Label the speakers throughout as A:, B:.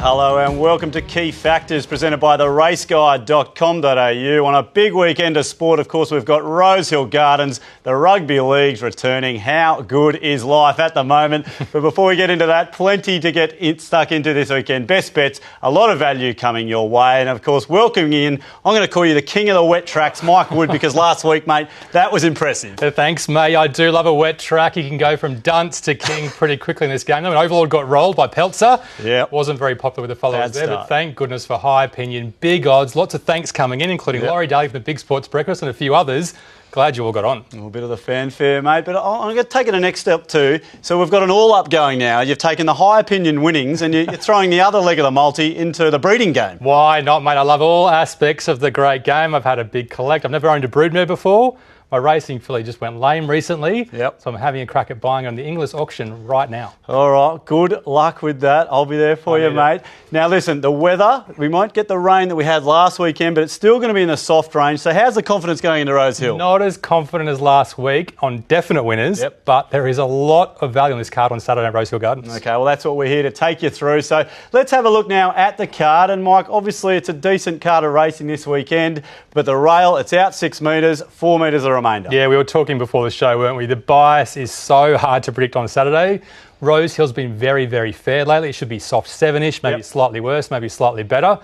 A: Hello and welcome to Key Factors presented by theRaceGuide.com.au. On a big weekend of sport, of course, we've got Rosehill Gardens, the rugby league's returning. How good is life at the moment? But before we get into that, plenty to get stuck into this weekend. Best bets, a lot of value coming your way. And of course, welcoming in, I'm going to call you the king of the wet tracks, Mike Wood, because last week, mate, that was impressive.
B: Thanks, mate. I do love a wet track. You can go from dunce to king pretty quickly in this game. I mean, Overlord got rolled by Peltzer.
A: Yeah.
B: Wasn't very popular with the followers there,
A: start.
B: but thank goodness for high opinion, big odds, lots of thanks coming in, including Laurie Daly from the Big Sports Breakfast and a few others. Glad you all got on.
A: A little bit of the fanfare, mate, but I'm going to take it a next step too. So we've got an all-up going now. You've taken the high opinion winnings and you're throwing the other leg of the multi into the breeding game.
B: Why not, mate? I love all aspects of the great game. I've had a big collect. I've never owned a broodmare before. My racing filly just went lame recently, so I'm having a crack at buying on the English auction right now.
A: All right, good luck with that. I'll be there for you, mate. Now, listen, the weather, we might get the rain that we had last weekend, but it's still going to be in the soft range. So how's the confidence going into Rosehill?
B: Not as confident as last week on definite winners, but there is a lot of value on this card on Saturday at Rosehill Gardens.
A: Okay, well, that's what we're here to take you through. So let's have a look now at the card. And, Mike, obviously it's a decent card of racing this weekend, but the rail, it's out 6 metres, 4 metres the remainder.
B: Yeah, we were talking before the show, weren't we? The bias is so hard to predict on Saturday. Rosehill's been very, very fair lately. It should be soft 7-ish, maybe slightly worse, maybe slightly better.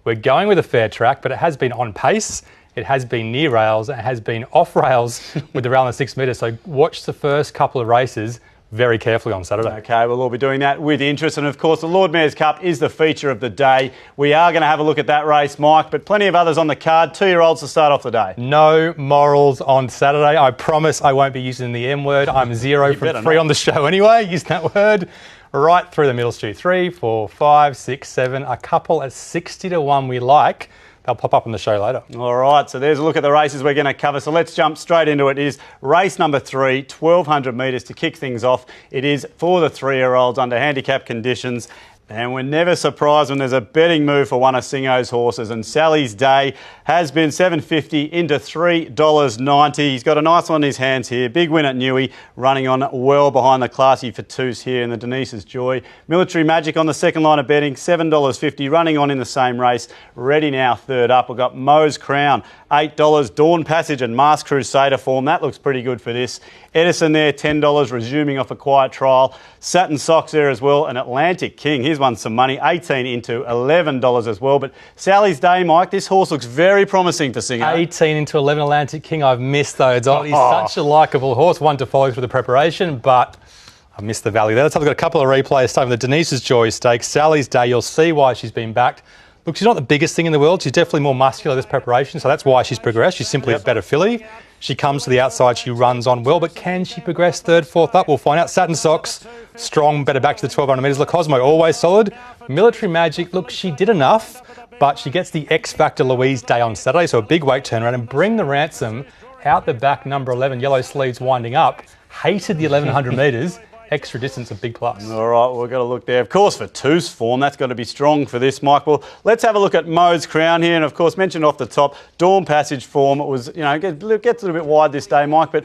B: We're going with a fair track, but it has been on pace. It has been near rails. It has been off rails with the rail on the 6 metres. So watch the first couple of races very carefully on Saturday.
A: Okay, we'll all be doing that with interest. And, of course, the Lord Mayor's Cup is the feature of the day. We are going to have a look at that race, Mike, but plenty of others on the card. 2-year-olds to start off the day.
B: No morals on Saturday. I promise I won't be using the M word. I'm 0 from 3 on the show anyway. Use that word. Right through the middle, Stu. 3, 4, 5, 6, 7. A couple at 60 to 1 we like. They'll pop up on the show later. All
A: right, so there's a look at the races we're going to cover. So let's jump straight into it. It is race number 3, 1,200 metres to kick things off. It is for the 3-year-olds under handicap conditions. And we're never surprised when there's a betting move for one of Singo's horses. And Sally's Day has been $7.50 into $3.90. He's got a nice one in his hands here. Big win at Newey, running on well behind the classy Fatus here in the Denise's Joy. Military Magic on the second line of betting, $7.50, running on in the same race. Ready now, third up. We've got Moe's Crown, $8. Dawn Passage and Masked Crusader form. That looks pretty good for this. Edison there, $10, resuming off a quiet trial. Satin Socks there as well. And Atlantic King, he's won some money, 18 into $11 as well. But Sally's Day, Mike, this horse looks very promising for Singo.
B: 18 into 11 Atlantic King. I've missed those. He's such a likeable horse, one to follow through the preparation, but I missed the value there. Let's have a look at a couple of replays starting with the Denise's Joy Stakes. Sally's Day, you'll see why she's been backed. Look, she's not the biggest thing in the world. She's definitely more muscular this preparation, so that's why she's progressed. She's simply a better filly. She comes to the outside, she runs on well, but can she progress third, fourth up? We'll find out. Satin Socks, strong, better back to the 1,200 metres. La Cosmo, always solid. Military Magic, look, she did enough, but she gets the X Factor Louise Day on Saturday, so a big weight turnaround. And Bring the Ransom out the back, number 11, Yellow Sleeves winding up. Hated the 1,100 metres. Extra distance, a big plus. All
A: right, we've got to look there. Of course, for Two's form, that's got to be strong for this, Mike. Well, let's have a look at Moe's Crown here. And, of course, mentioned off the top, Dawn Passage form. It was, gets a little bit wide this day, Mike, but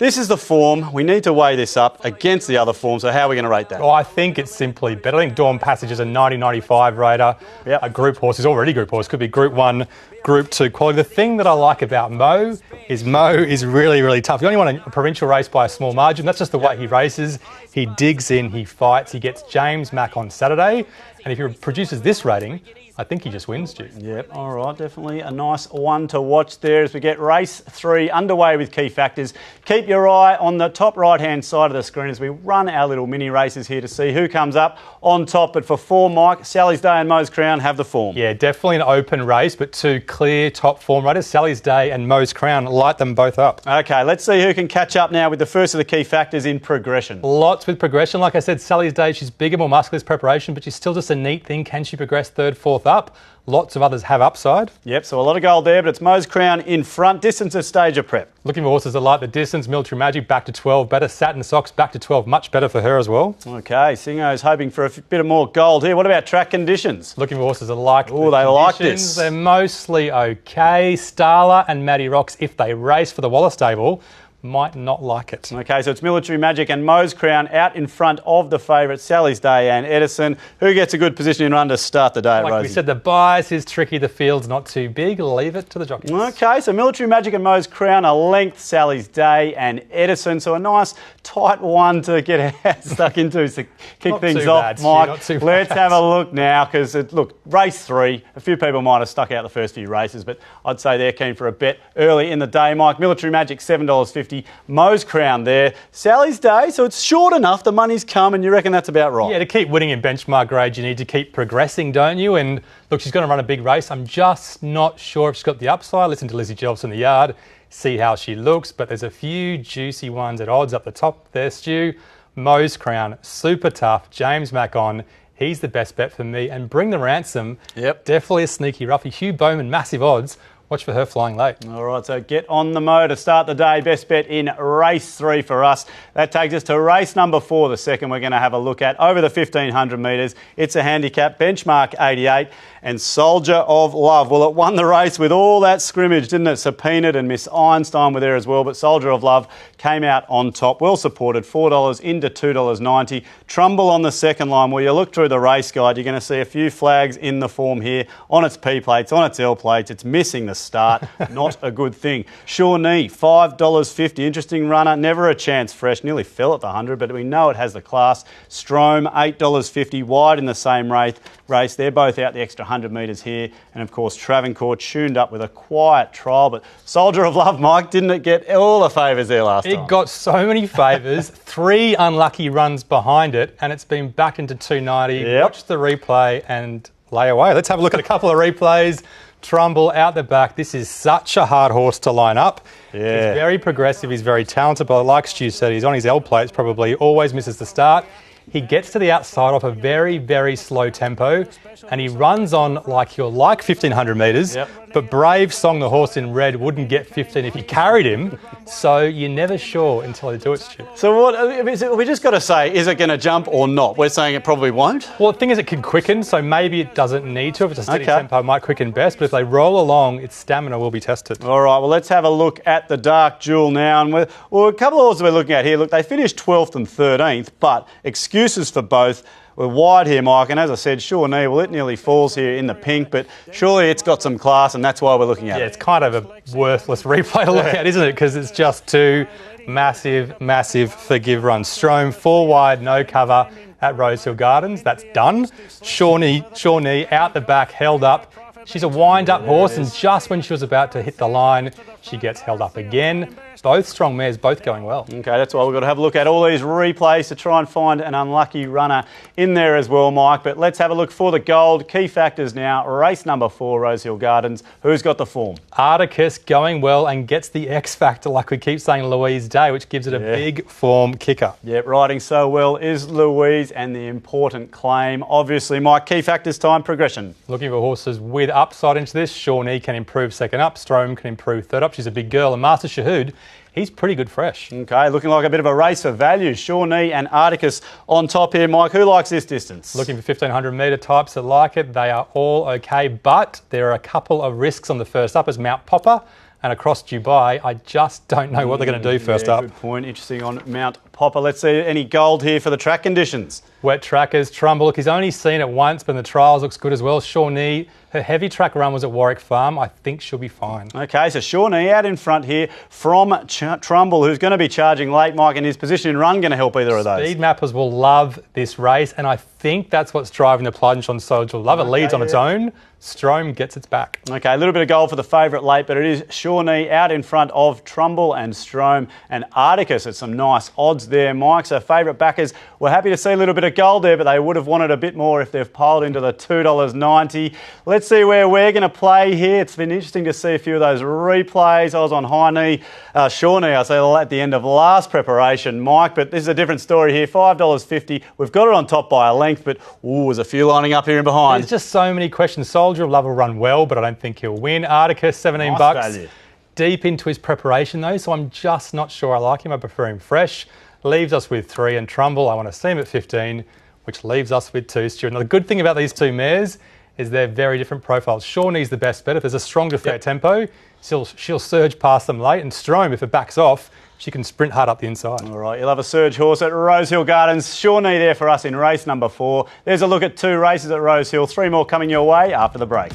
A: this is the form. We need to weigh this up against the other form. So how are we going to rate that?
B: Oh, I think it's simply better. I think Dawn Passage is a 90-95 rater. A group horse is already group horse. Could be Group 1, Group 2 quality. The thing that I like about Moe is really, really tough. He only won a provincial race by a small margin. That's just the way he races. He digs in, he fights, he gets James Mack on Saturday. And if he produces this rating, I think he just wins, Stu.
A: Yep, all right, definitely a nice one to watch there as we get race 3 underway with Key Factors. Keep your eye on the top right-hand side of the screen as we run our little mini races here to see who comes up on top. But for form, Mike, Sally's Day and Moe's Crown have the form.
B: Yeah, definitely an open race, but 2 clear top form raters. Sally's Day and Moe's Crown, light them both up.
A: Okay, let's see who can catch up now with the first of the Key Factors in progression.
B: Lots with progression. Like I said, Sally's Day, she's bigger, more muscular this preparation, but she's still just a neat thing. Can she progress third, fourth up? Lots of others have upside.
A: Yep, so a lot of gold there, but it's Moe's Crown in front. Distance of stage of prep.
B: Looking for horses that like the distance. Military Magic back to 12 better. Satin Socks back to 12, much better for her as well.
A: Okay, Singo's hoping for a bit of more gold here. What about track conditions?
B: Looking for horses that like
A: the conditions. Like this.
B: They're mostly okay. Starla and Maddie Rocks, if they race for the Waller stable, might not like it.
A: Okay, so it's Military Magic and Mo's Crown out in front of the favourite, Sally's Day and Edison. Who gets a good position in run to start the day,
B: Like
A: Rosie?
B: we said, the bias is tricky. The field's not too big. Leave it to the jockeys.
A: Okay, so Military Magic and Mo's Crown, a length, Sally's Day and Edison. So a nice tight one to get stuck into to kick things off,
B: Stu,
A: Mike. Let's have a look now because, look, race 3. A few people might have stuck out the first few races, but I'd say they're keen for a bet early in the day, Mike. Military Magic, $7.50. Mo's Crown there. Sally's Day, so it's short enough. The money's come, and you reckon that's about right?
B: Yeah, to keep winning in benchmark grade, you need to keep progressing, don't you? And look, she's going to run a big race. I'm just not sure if she's got the upside. Listen to Lizzie Jelps in the yard, see how she looks. But there's a few juicy ones at odds up the top there, Stu. Mo's Crown, super tough. James Mack on. He's the best bet for me. And Bring the Ransom, definitely a sneaky roughie. Hugh Bowman, massive odds. Watch for her flying late. All
A: right, so get on the mo to start the day. Best bet in race 3 for us. That takes us to race number 4, the second we're going to have a look at. Over the 1,500 metres, it's a handicap, benchmark 88, and Soldier of Love. Well, it won the race with all that scrimmage, didn't it? Subpoenaed and Miss Einstein were there as well, but Soldier of Love came out on top. Well supported, $4 into $2.90. Trumbull on the second line. Well, you look through the race guide, you're going to see a few flags in the form here on its P plates, on its L plates. It's missing the start. Not a good thing. Shawnee, $5.50. Interesting runner. Never a chance fresh. Nearly fell at the 100, but we know it has the class. Strome, $8.50. Wide in the same race. They're both out the extra 100 metres here. And, of course, Travancore tuned up with a quiet trial. But Soldier of Love, Mike, didn't it get all the favours there last time?
B: It got so many favours. 3 unlucky runs behind it, and it's been backed into 290. Watch the replay and lay away. Let's have a look at a couple of replays. Trumbull out the back. This is such a hard horse to line up. He's very progressive. He's very talented, but like Stu said, he's on his L plates probably. Always misses the start. He gets to the outside off a very, very slow tempo, and he runs on like he'll like 1,500 metres, but Brave Song, the horse in red, wouldn't get 15 if you carried him, so you're never sure until they do it, Stu.
A: So what is it, we just got to say, is it going to jump or not? We're saying it probably won't?
B: Well, the thing is it can quicken, so maybe it doesn't need to. If it's a steady tempo, it might quicken best, but if they roll along, its stamina will be tested. All
A: right, well, let's have a look at the Dark Jewel now. And a couple of horses we're looking at here. Look, they finished 12th and 13th, but excuses for both. We're wide here, Mike, and as I said, Shawnee, well, it nearly falls here in the pink, but surely it's got some class, and that's why we're looking at it.
B: Yeah, it's kind of a worthless replay to look at, isn't it? Because it's just 2 massive, massive forgive runs. Strome, 4 wide, no cover at Rosehill Gardens. That's done. Shawnee out the back, held up. She's a wind-up horse, and just when she was about to hit the line, she gets held up again. Both strong mares, both going well.
A: Okay, that's why we've got to have a look at all these replays to try and find an unlucky runner in there as well, Mike. But let's have a look for the gold. Key factors now. Race number 4, Rosehill Gardens. Who's got the form?
B: Articus going well and gets the X factor, like we keep saying, Louise Day, which gives it a big form kicker.
A: Yep, riding so well is Louise, and the important claim, obviously, Mike. Key factors time, progression.
B: Looking for horses with upside into this. Shawnee can improve second up. Strome can improve third up. She's a big girl. And Master Shahood, he's pretty good fresh.
A: Okay, looking like a bit of a race for value. Shawnee and Articus on top here, Mike. Who likes this distance?
B: Looking for 1,500 metre types that like it. They are all okay, but there are a couple of risks on the first up as Mount Popper and across Dubai. I just don't know what they're going to do first up.
A: Good point. Interesting on Mount Popper. Let's see any gold here for the track conditions.
B: Wet trackers, Trumbull. Look, he's only seen it once, but in the trials looks good as well. Shawnee, her heavy track run was at Warwick Farm. I think she'll be fine.
A: Okay, so Shawnee out in front here from Trumbull, who's going to be charging late, Mike, and his position in run going to help either of those.
B: Speed mappers will love this race, and I think that's what's driving the plunge on Soldier Love. It leads on its own. Strome gets its back. Okay, a little bit of gold for the favourite late, but it is Shawnee out in front of Trumbull and Strome and Articus at some nice odds there, Mike. So favourite backers were happy to see a little bit of gold there, but they would have wanted a bit more if they've piled into the $2.90. Let's see where we're going to play here. It's been interesting to see a few of those replays. I was on high knee, Shawnee, I say at the end of last preparation, Mike, but this is a different story here. $5.50. We've got it on top by a length, but there's a few lining up here in behind. There's just so many questions. Soldier of Love will run well, but I don't think he'll win. Articus, 17 bucks.
A: Value.
B: Deep into his preparation though, so I'm just not sure I like him. I prefer him fresh. Leaves us with 3, and Trumbull, I want to see him at 15, which leaves us with 2, Stuart. Now, the good thing about these 2 mares is they're very different profiles. Shawnee's the best bet. If there's a stronger fair tempo, she'll surge past them late, and Strome, if it backs off, she can sprint hard up the inside.
A: All right, you'll have a surge horse at Rosehill Gardens. Shawnee there for us in race number 4. There's a look at 2 races at Rosehill. 3 more coming your way after the break.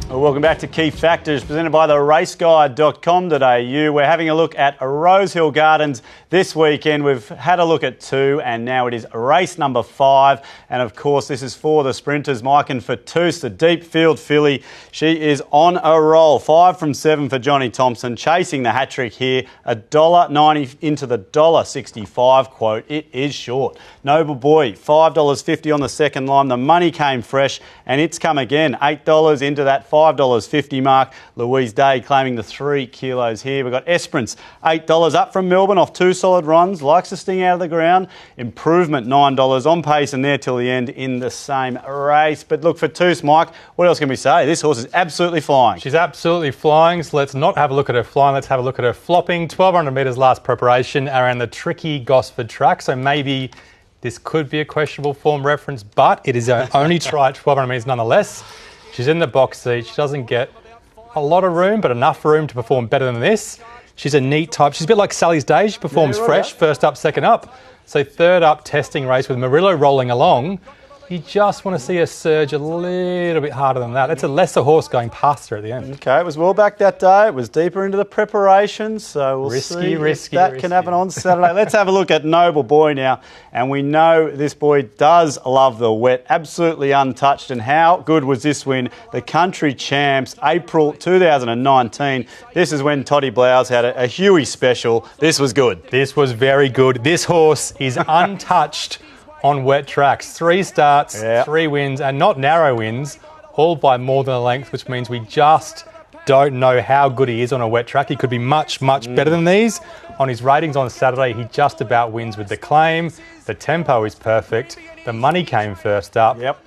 A: Welcome back to Key Factors, presented by the raceguide.com.au. We're having a look at Rosehill Gardens this weekend. We've had a look at 2, and now it is race number 5. And of course, this is for the sprinters. Mike and Fatous, the deep field filly. She is on a roll. 5 from 7 for Johnny Thompson, chasing the hat trick here. $1.90 into the $1.65 quote. It is short. Noble Boy, $5.50 on the second line. The money came fresh, and it's come again. $8 into that $5.50 mark. Louise Day claiming the 3 kilos here. We've got Esperance, $8 up from Melbourne off 2 solid runs. Likes to sting out of the ground. Improvement, $9 on pace and there till the end in the same race. But look, for Toos, Mike, what else can we say? This horse is absolutely flying.
B: She's absolutely flying, so let's not have a look at her flying. Let's have a look at her flopping. 1,200 metres last preparation around the tricky Gosford track, so maybe this could be a questionable form reference, but it is her only try at 1,200 metres nonetheless. She's in the box seat. She doesn't get a lot of room, but enough room to perform better than this. She's a neat type. She's a bit like Sally's Day. She performs fresh, first up, second up. So third up testing race with Murillo rolling along. You just want to see her surge a little bit harder than that. It's a lesser horse going past her at the end.
A: Okay, it was well back that day. It was deeper into the preparation, so we'll see if that can happen on Saturday. Let's have a look at Noble Boy now. And we know this boy does love the wet, absolutely untouched. And how good was this win? The Country Champs, April 2019. This is when Toddy Blouse had a Huey special. This was good.
B: This was very good. This horse is untouched on wet tracks. 3 starts, 3 wins, and not narrow wins, all by more than a length, which means we just don't know how good he is on a wet track. He could be much, much better than these. On his ratings on Saturday, he just about wins with the claim. The tempo is perfect. The money came first up.
A: Yep.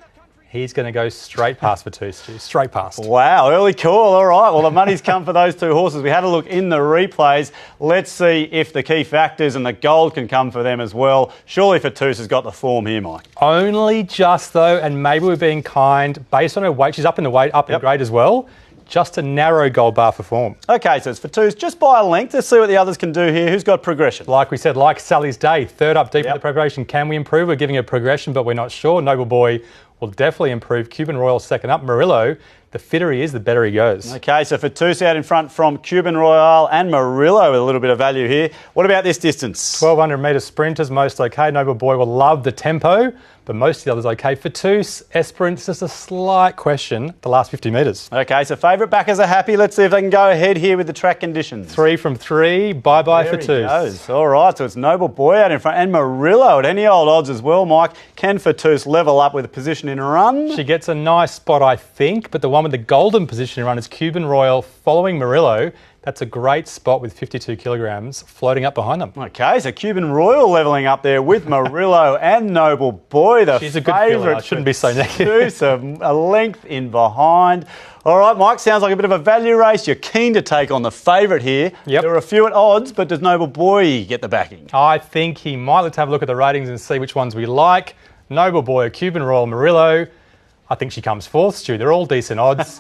B: He's going to go straight past for 2, Stu. Straight past.
A: Wow, early call. All right. Well, the money's come for those 2 horses. We had a look in the replays. Let's see if the key factors and the gold can come for them as well. Surely Fatous has got the form here, Mike.
B: Only just, though, and maybe we're being kind, based on her weight. She's up in the weight, up in grade as well. Just a narrow gold bar for form. Okay, so it's Fatous just by a length. Let's see what the others can do here. Who's got progression? Like we said, like Sally's Day, third up deep in the preparation. Can we improve? We're giving her progression, but we're not sure. Noble Boy will definitely improve. Cuban Royal second up. Murillo, the fitter he is, the better he goes. Okay, so Fatous out in front from Cuban Royal and Murillo with a little bit of value here. What about this distance? 1,200 metre sprinters, most okay. Noble Boy will love the tempo, but most of the others okay. Fatous, Esperance, just a slight question, the last 50 metres. Okay, so favourite backers are happy. Let's see if they can go ahead here with the track conditions. 3 from 3, bye-bye Fatous. All right, so it's Noble Boy out in front and Murillo at any old odds as well, Mike. Can Fatous level up with a position in run? She gets a nice spot, I think, but the one with the golden position in run is Cuban Royal following Murillo. That's a great spot with 52 kilograms floating up behind them. Okay, so Cuban Royal levelling up there with Murillo and Noble Boy, the She's a good favourite. I shouldn't be so negative.
A: A length in behind. All right, Mike, sounds like a bit of a value race. You're keen to take on the favourite here. Yep. There are a few at odds, but does Noble Boy get the backing? I think he might. Let's have a look at the ratings and see which ones we like. Noble Boy, Cuban Royal, Murillo. I think she comes fourth, Stu. They're all decent odds.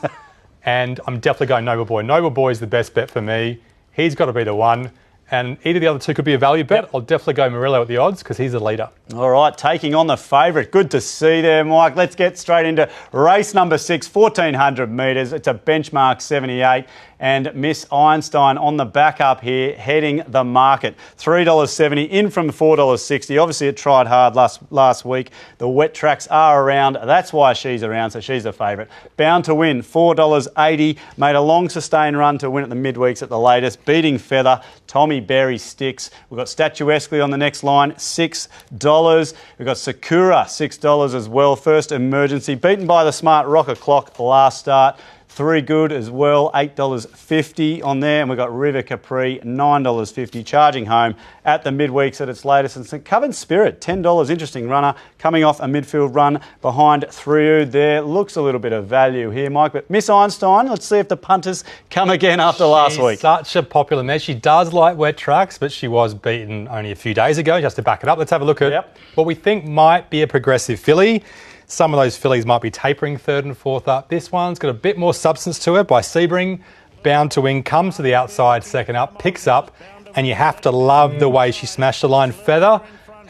A: And I'm definitely going Noble Boy. Noble Boy is the best bet for me. He's got to be the one. And either of the other 2 could be a value bet. Yep. I'll definitely go Murillo at the odds because he's the leader. All right, taking on the favourite. Good to see there, Mike. Let's get straight into race number 6, 1,400 metres. It's a benchmark 78. And Miss Einstein on the back up here, heading the market. $3.70 in from $4.60. Obviously, it tried hard last week. The wet tracks are around. That's why she's around, so she's a favourite. Bound to win, $4.80. Made a long sustained run to win at the midweeks at the latest. Beating Feather, Tommy Berry sticks. We've got Statuesquely on the next line, $6. We've got Sakura, $6 as well. First Emergency, beaten by the Smart Rocker Clock last start. THREEOOD as well, $8.50 on there. And we've got Riva Capri, $9.50, charging home at the midweeks at its latest. And St Coven Spirit, $10, interesting runner, coming off a midfield run behind THREEOOD there. Looks a little bit of value here, Mike. But Miss Einstein, let's see if the punters come again after last week. Such a popular mare. She does like wet tracks, but she was beaten only a few days ago. Just to back it up, let's have a look at what we think might be a progressive filly.
B: Some of those fillies might be tapering third and fourth up. This one's got a bit more substance to it by Sebring. Bound to Win comes to the outside second up, picks up, and you have to love the way she smashed the line. Feather,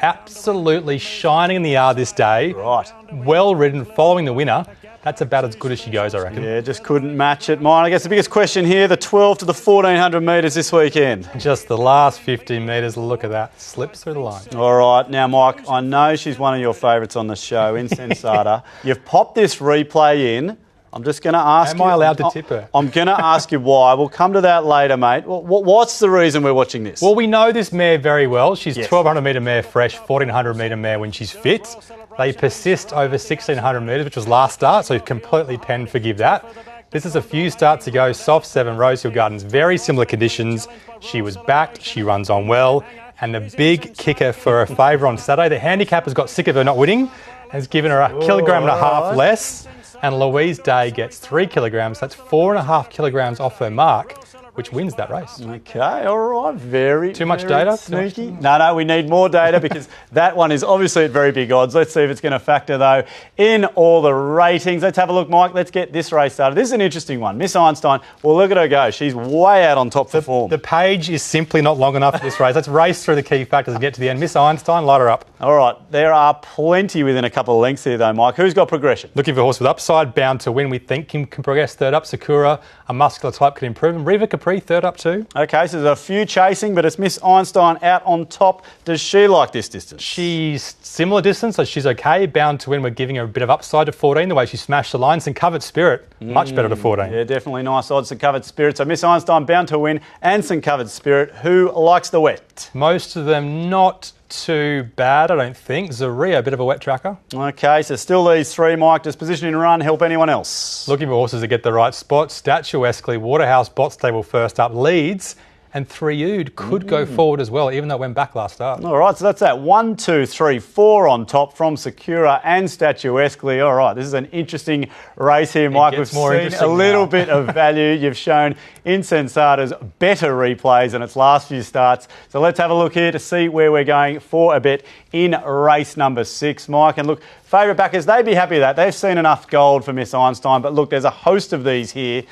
B: absolutely shining in the yard this day.
A: Right.
B: Well ridden, following the winner. That's about as good as she goes, I reckon.
A: Yeah, just couldn't match it. Mine, I guess the biggest question here, the 12 to the 1400 metres this weekend.
B: Just the last 50 metres, look at that, slips through the line.
A: All right, now Mike, I know she's one of your favourites on the show, Insensata. You've popped this replay in. I'm just going to ask you...
B: Am I allowed to tip her?
A: I'm going to ask you why. We'll come to that later, mate. What's the reason we're watching this?
B: Well, we know this mare very well. She's 1,200 metre mare fresh, 1,400 metre mare when she's fit. They persist over 1,600 metres, which was last start, so completely pen forgive that. This is a few starts ago, soft 7, Rosehill Gardens, very similar conditions. She was backed, she runs on well, and the big kicker for her favour on Saturday, the handicapper's got sick of her not winning, has given her a kilogram and a half less. And Louise Day gets 3 kilograms. That's 4.5 kilograms off her mark, which wins that race.
A: Okay, all right. Very
B: Too much data?
A: Sneaky. No, we need more data because that one is obviously at very big odds. Let's see if it's going to factor, though, in all the ratings. Let's have a look, Mike. Let's get this race started. This is an interesting one. Miss Einstein, well, look at her go. She's way out on top for form.
B: The page is simply not long enough for this race. Let's race through the key factors and get to the end. Miss Einstein, light her up.
A: All right. There are plenty within a couple of lengths here, though, Mike. Who's got progression?
B: Looking for a horse with upside, Bound to Win. We think can progress third up. Sakura, a muscular type, can improve. And RIVA, CAPRI, third up too.
A: Okay, so there's a few chasing, but it's Miss Einstein out on top. Does she like this distance?
B: She's similar distance, so she's okay. Bound to Win, we're giving her a bit of upside to 14, the way she smashed the lines. And Covered Spirit, much better to 14.
A: Yeah, definitely nice odds to Covered Spirit. So Miss Einstein, Bound to Win, and some Covered Spirit. Who likes the wet?
B: Most of them not too bad, I don't think. Zaria, a bit of a wet tracker.
A: Okay, so still these three, Mike. Does positioning run help anyone else?
B: Looking for horses that get the right spot. Statuesquely, Waterhouse, Bot Stable first up, leads. And THREEOOD could go forward as well, even though it went back last start.
A: All right, so that's that. 1, 2, 3, 4 on top from Sakura and Statuesquely. All right, this is an interesting race here, Mike. We've seen a little bit of value. You've shown Insensata's better replays in its last few starts. So let's have a look here to see where we're going for a bet in race number 6, Mike. And look, favourite backers, they'd be happy with that. They've seen enough gold for Miss Einstein. But look, there's a host of these here.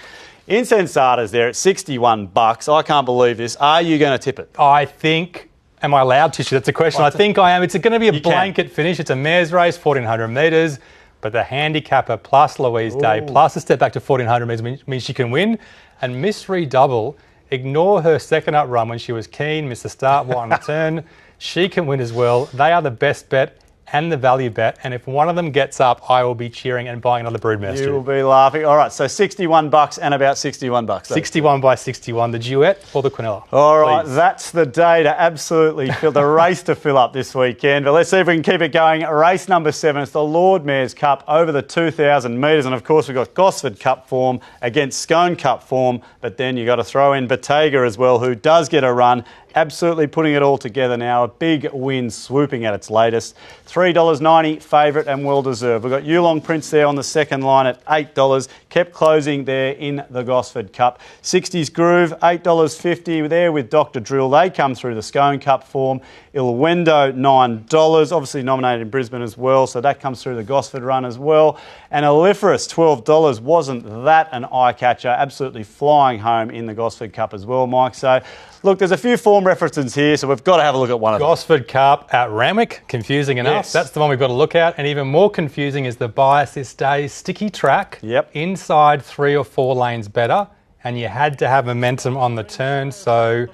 A: Insensata's there at $61. I can't believe this. Are you going to tip it?
B: I think, am I allowed to? That's a question. I think I am. It's going to be a blanket finish. It's a mare's race, 1,400 metres. But the handicapper plus Louise Day plus a step back to 1,400 metres means she can win. And Miss Redouble, ignore her second up run when she was keen, missed the start, wide on the turn. She can win as well. They are the best bet and the value bet, and if one of them gets up, I will be cheering and buying another broodmare.
A: You will be laughing. All right, so $61 and about $61.
B: 61 by 61, the duet or the Quinella.
A: All right, that's the day to absolutely fill the race to fill up this weekend. But let's see if we can keep it going. Race number 7, it's the Lord Mayor's Cup over the 2,000 metres, and of course we've got Gosford Cup form against Scone Cup form, but then you've got to throw in BOTTEGA as well, who does get a run. Absolutely putting it all together now. A big win swooping at its latest. $3.90, favourite and well deserved. We've got Yulong Prince there on the second line at $8. Kept closing there in the Gosford Cup. 60s Groove, $8.50 there with Dr. Drill. They come through the Scone Cup form. ILWENDO, $9. Obviously nominated in Brisbane as well, so that comes through the Gosford run as well. And ALIFEROUS, $12. Wasn't that an eye-catcher? Absolutely flying home in the Gosford Cup as well, Mike. So, look, there's a few form references here, so we've got to have a look at one of them.
B: Gosford Cup at Randwick, confusing enough.
A: Yes.
B: That's the one we've got to look at. And even more confusing is the bias this day. Sticky track, inside 3 or 4 lanes better, and you had to have momentum on the turn, so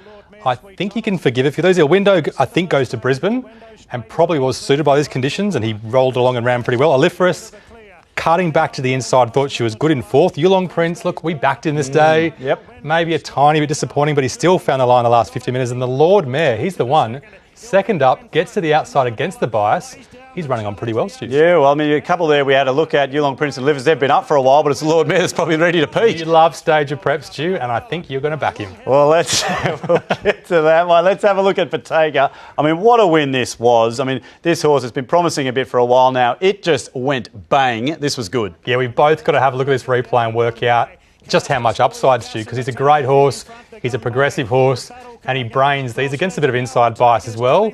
B: I think you can forgive a few of those. ILWENDO, I think, goes to Brisbane and probably was suited by these conditions, and he rolled along and ran pretty well. ALIFEROUS, cutting back to the inside, thought she was good in fourth. Yulong Prince, look, we backed him this day. Maybe a tiny bit disappointing, but he still found the line the last 50 minutes. And the Lord Mayor, he's the one. Second up, gets to the outside against the bias. He's running on pretty well, Stu.
A: Yeah, well, I mean, a couple there we had a look at. Yulong Prince and ALIFEROUS, they've been up for a while, but it's the Lord Mayor that's probably ready to peak.
B: You love stage of prep, Stu, and I think you're going to back him.
A: Well, we'll get to that one. Let's have a look at BOTTEGA. I mean, what a win this was. I mean, this horse has been promising a bit for a while now. It just went bang. This was good.
B: Yeah, we've both got to have a look at this replay and work out just how much upside, Stu, because he's a great horse, he's a progressive horse, and he brains these against a bit of inside bias as well,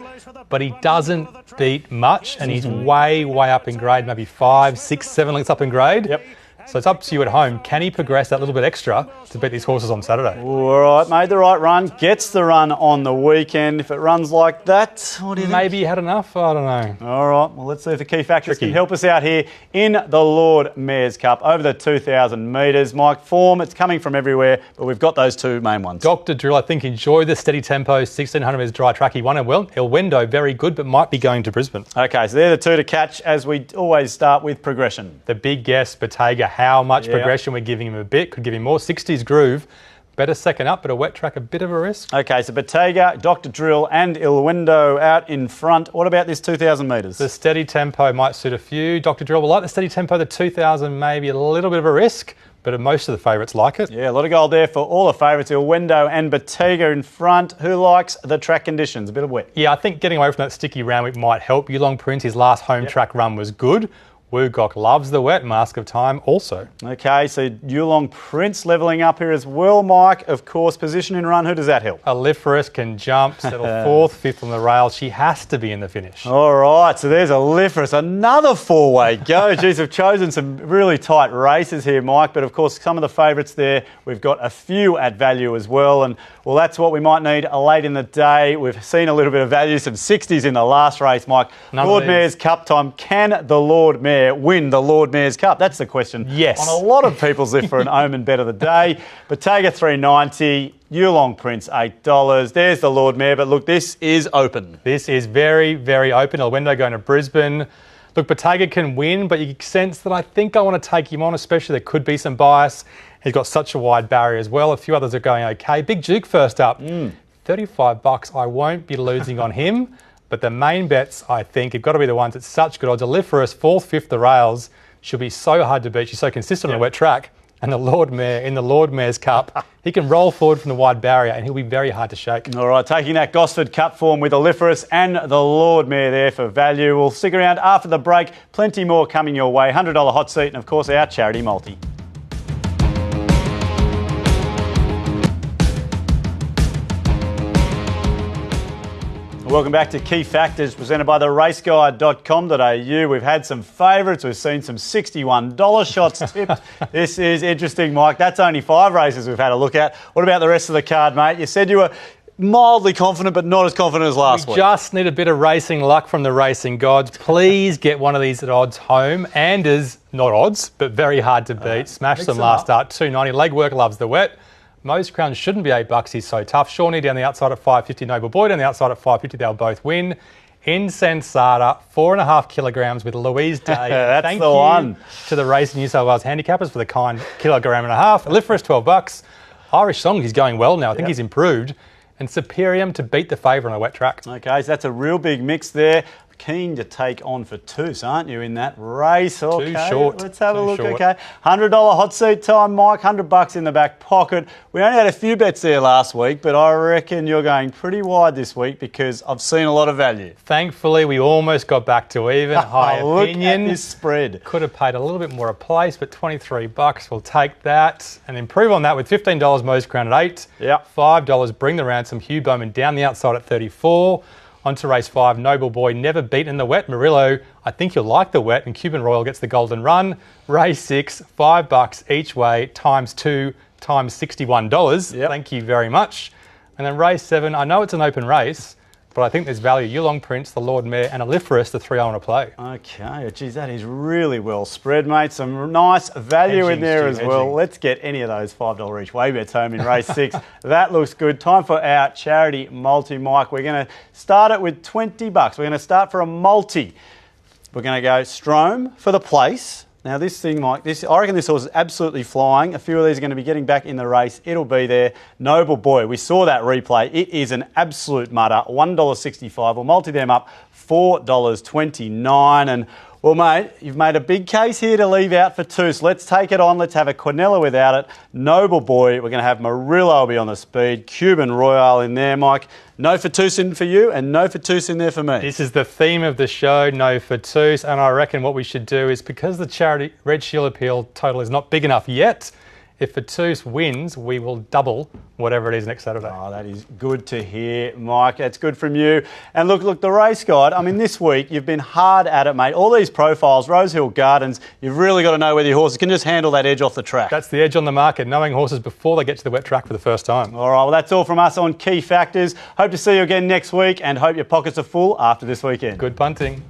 B: but he doesn't beat much, and he's way up in grade, maybe 5, 6, 7 lengths up in grade.
A: Yep.
B: So it's up to you at home. Can he progress that little bit extra to beat these horses on Saturday?
A: All right, made the right run, gets the run on the weekend. If it runs like that, what do you think?
B: Maybe he had enough, I don't know.
A: All right, well, let's see if the key factors can help us out here in the Lord Mayor's Cup over the 2,000 metres. Mike, form, it's coming from everywhere, but we've got those two main ones.
B: Dr. Drill, I think, enjoy the steady tempo, 1,600 metres dry track. He won it well. Ilwendo, very good, but might be going to Brisbane.
A: Okay, so they're the two to catch as we always start with progression.
B: The big guess, Bottega, how much progression we're giving him a bit, could give him more. 60s groove, better second up, but a wet track, a bit of a risk.
A: Okay, so Bottega, Dr. Drill and Ilwendo out in front. What about this 2,000 metres?
B: The steady tempo might suit a few. Dr. Drill will like the steady tempo. The 2,000 maybe a little bit of a risk, but most of the favourites like it.
A: Yeah, a lot of gold there for all the favourites. Ilwendo and Bottega in front. Who likes the track conditions? A bit of wet.
B: Yeah, I think getting away from that sticky round week might help. Yulong Prince, his last home track run was good. Woogok loves the wet. Mask of Time also.
A: Okay, so Yulong Prince levelling up here as well, Mike. Of course, position in run. Who does that help?
B: ALIFEROUS can jump, settle 4th, 5th on the rail. She has to be in the finish.
A: All right, so there's ALIFEROUS, another 4-way go. Geez, we've chosen some really tight races here, Mike, but of course some of the favourites there, we've got a few at value as well, and well, that's what we might need late in the day. We've seen a little bit of value, some 60s in the last race, Mike. Lord Mayor's Cup time. Can the Lord Mayor win the Lord Mayor's Cup? That's the question.
B: Yes.
A: On a lot of people's list for an omen bet of the day. Bottega $3.90, Yulong Prince $8. There's the Lord Mayor, but look, this is open.
B: This is very open. Ilwendo going to Brisbane. Look, Bottega can win, but you sense that I think I want to take him on, especially there could be some bias. He's got such a wide barrier as well. A few others are going okay. Big Duke first up. $35. I won't be losing on him. But the main bets, I think, have got to be the ones at such good odds. ALIFEROUS, 4th, 5th, the rails, should be so hard to beat. She's so consistent on the wet track. And the Lord Mayor in the Lord Mayor's Cup, he can roll forward from the wide barrier and he'll be very hard to shake. All
A: right, taking that Gosford Cup form with ALIFEROUS and the Lord Mayor there for value. We'll stick around after the break. Plenty more coming your way. $100 hot seat and, of course, our charity multi. Welcome back to Key Factors, presented by theraceguide.com.au. We've had some favourites. We've seen some $61 shots tipped. This is interesting, Mike. That's only 5 races we've had a look at. What about the rest of the card, mate? You said you were mildly confident, but not as confident as last week.
B: We just need a bit of racing luck from the racing gods. Please get one of these at odds home. And is not odds, but very hard to beat. Smashed them last start, $2.90. Legwork loves the wet. Most Crown shouldn't be $8. He's so tough. Shawnee down the outside at $5.50. Noble Boy down the outside at $5.50. They'll both win. Insensata, 4.5 kilograms with Louise Day.
A: That's
B: Thank
A: the
B: you
A: one.
B: To the Racing New South Wales handicappers for the kind kilogram and a half. ALIFEROUS, $12. Irish Song, he's going well now. I think he's improved. And Superium to beat the favourite on a wet track.
A: Okay, so that's a real big mix there. Keen to take on for Toos, aren't you, in that race? Okay,
B: Too short.
A: Let's have a look. Okay, $100 hot seat time, Mike. $100 in the back pocket. We only had a few bets there last week, but I reckon you're going pretty wide this week because I've seen a lot of value.
B: Thanpfully, we almost got back to even. High opinion.
A: Look at this spread.
B: Could have paid a little bit more a place, but $23. We'll take that and improve on that with $15 Most Crown at $8.
A: Yep.
B: $5 Bring the Ransom. Hugh Bowman down the outside at $34. On to race 5, Noble Boy, never beaten in the wet. Murillo, I think you'll like the wet, and Cuban Royal gets the golden run. Race 6, $5 each way, times 2, times $61.
A: Yep.
B: Thank you very much. And then race 7, I know it's an open race, but I think there's value. Yulong Prince, the Lord Mayor, and ALIFEROUS, the 3 I want to play.
A: Okay, geez, that is really well spread, mate. Some nice value in there as well. Let's get any of those $5 each way bets home in race 6. That looks good. Time for our charity multi, Mike. We're going to start it with $20. We're going to start for a multi. We're going to go STROME for the place. Now, this thing, Mike, I reckon this horse is absolutely flying. A few of these are going to be getting back in the race. It'll be there. Noble Boy, we saw that replay. It is an absolute mutter. $1.65. We'll multi them up, $4.29. And, well, mate, you've made a big case here to leave out for two. So let's take it on. Let's have a Quinella without it. Noble Boy. We're going to have Murillo be on the speed. Cuban Royale in there, Mike. No Fatusin for you and no Fatusin there for me.
B: This is the theme of the show, no Fatus. And I reckon what we should do is, because the charity Red Shield Appeal total is not big enough yet, If Fatus wins, we will double whatever it is next Saturday.
A: Oh, that is good to hear, Mike. That's good from you. And look, the race guide, I mean, this week you've been hard at it, mate. All these profiles, Rosehill Gardens, you've really got to know whether your horses can just handle that edge off the track.
B: That's the edge on the market, knowing horses before they get to the wet track for the first time.
A: All right, well, that's all from us on Key Factors. Hope to see you again next week and hope your pockets are full after this weekend.
B: Good punting.